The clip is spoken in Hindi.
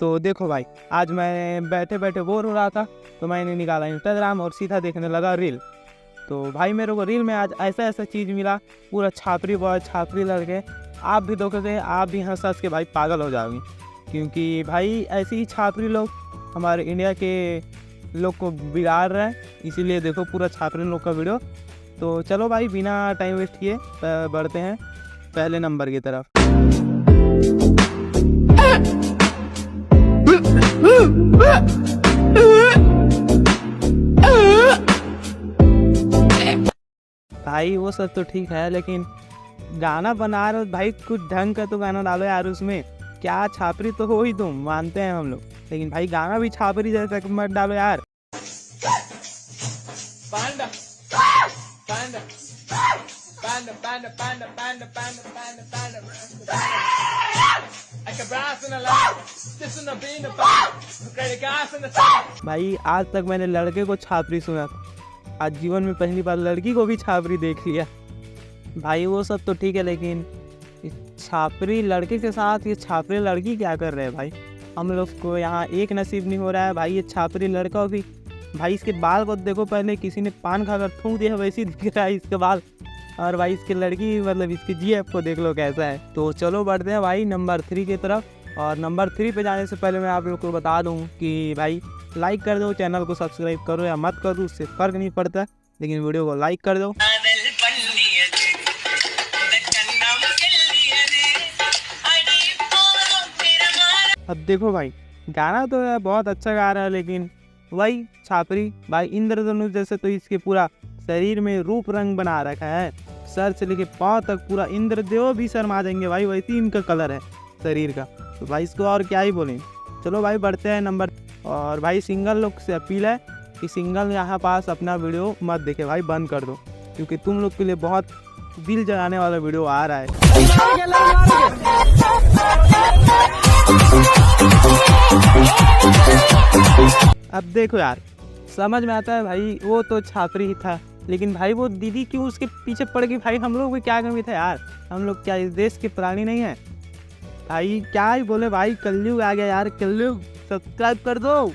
तो देखो भाई, आज मैं बैठे बैठे बोर हो रहा था तो मैंने निकाला इंस्टाग्राम और सीधा देखने लगा रील। तो भाई मेरे को रील में आज ऐसा ऐसा चीज़ मिला, पूरा छापरी बॉय छापरी लड़के। आप भी देखोगे, आप भी हंस हंस के भाई पागल हो जाओगे, क्योंकि भाई ऐसे ही छापरी लोग हमारे इंडिया के लोग को बिगाड़ रहे हैं। इसीलिए देखो पूरा छापरी लोग का वीडियो। तो चलो भाई बिना टाइम वेस्ट किए बढ़ते हैं पहले नंबर की तरफ। भाई वो सब तो ठीक है, लेकिन गाना बना रहे हो भाई, कुछ ढंग का तो गाना डालो यार उसमें। क्या छापरी तो हो ही तुम, मानते हैं हम लोग, लेकिन भाई गाना भी छापरी जैसा मत डालो यार। Panda, panda, panda, panda, panda, panda, panda, panda, panda. Like a brass in a line, this in a bean, a band, credit gas in the sun. भाई आज तक मैंने लड़के को छापरी सुना था, आज जीवन में पहली बार लड़की को भी छापरी देख लिया। भाई वो सब तो ठीक है, लेकिन छापरी लड़के के साथ ये छापरी लड़की क्या कर रहे हैं भाई? हम लोग को यहाँ एक नसीब नहीं हो रहा है भाई, ये छापरी लड़का भी। भाई इसके बाल को देखो, पहले किसी ने पान खाकर थूक दिया वैसे ही दिख रहा है इसके बाल। और भाई इसकी लड़की मतलब इसकी जीएफ को देख लो कैसा है। तो चलो बढ़ते हैं भाई नंबर 3 की तरफ। और नंबर 3 पे जाने से पहले मैं आप लोग को बता दूं कि भाई लाइक कर दो, चैनल को सब्सक्राइब करो या मत करो, उससे फ़र्क नहीं पड़ता, लेकिन वीडियो को लाइक कर दो। अब देखो भाई, गाना तो है बहुत अच्छा गा रहा है, लेकिन वही छापरी भाई इंद्रधनुष जैसे तो इसके पूरा शरीर में रूप रंग बना रखा है, सर से लेके पाँव तक पूरा इंद्रदेव भी शर्मा देंगे भाई, वैसे इनका कलर है शरीर का। तो भाई इसको और क्या ही बोलें। चलो भाई बढ़ते हैं नंबर। और भाई सिंगल लोग से अपील है कि सिंगल यहाँ पास अपना वीडियो मत देखे भाई, बंद कर दो, क्योंकि तुम लोग के लिए बहुत दिल जलाने वाला वीडियो आ रहा है। अब देखो यार, समझ में आता है भाई वो तो छापरी ही था, लेकिन भाई वो दीदी क्यों उसके पीछे पड़ गई भाई? हम लोग भी क्या कमी था यार, हम लोग क्या इस देश के प्राणी नहीं है भाई? क्या ही बोले भाई, कलयुग आ गया यार, कलयुग। सब्सक्राइब कर दो।